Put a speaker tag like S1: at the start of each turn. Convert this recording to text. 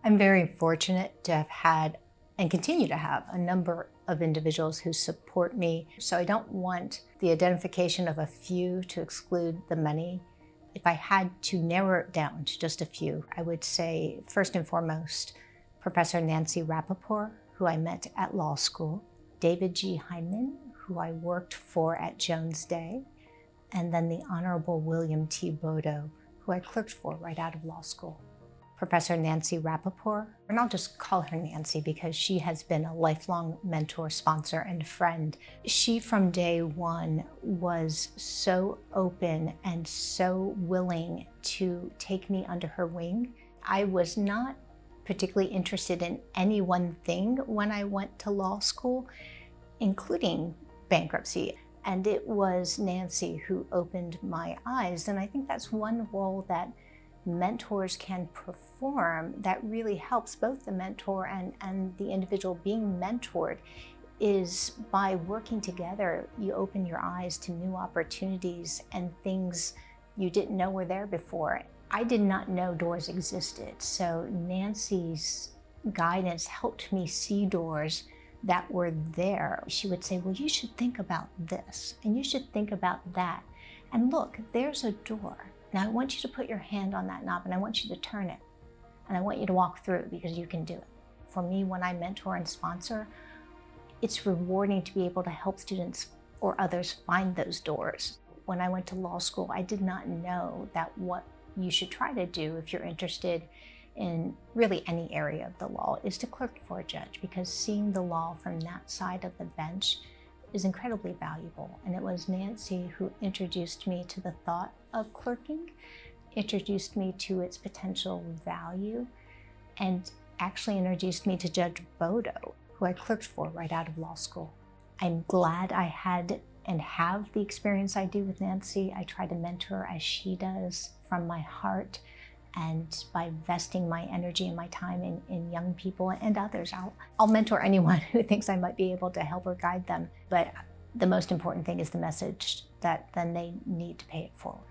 S1: I'm very fortunate to have had and continue to have a number of individuals who support me. So I don't want the identification of a few to exclude the many. If I had to narrow it down to just a few, I would say first and foremost, Professor Nancy Rappaport, who I met at law school, David G. Heineman, who I worked for at Jones Day, and then the Honorable William T. Bodo, who I clerked for right out of law school. Professor Nancy Rappaport, and I'll just call her Nancy because she has been a lifelong mentor, sponsor, and friend. She, from day one, was so open and so willing to take me under her wing. I was not particularly interested in any one thing when I went to law school, including bankruptcy. And it was Nancy who opened my eyes. And I think that's one role that mentors can perform that really helps both the mentor and the individual being mentored, is by working together, you open your eyes to new opportunities and things you didn't know were there before. I did not know doors existed, so Nancy's guidance helped me see doors that were there. She would say, well, you should think about this, and you should think about that. And look, there's a door. Now I want you to put your hand on that knob and I want you to turn it. And I want you to walk through it because you can do it. For me, when I mentor and sponsor, it's rewarding to be able to help students or others find those doors. When I went to law school, I did not know that what you should try to do if you're interested in really any area of the law is to clerk for a judge, because seeing the law from that side of the bench is incredibly valuable. And it was Nancy who introduced me to the thought of clerking, introduced me to its potential value, and actually introduced me to Judge Bodo, who I clerked for right out of law school. I'm glad I had and have the experience I do with Nancy. I try to mentor as she does from my heart, and by vesting my energy and my time in young people and others. I'll mentor anyone who thinks I might be able to help or guide them. But the most important thing is the message that then they need to pay it forward.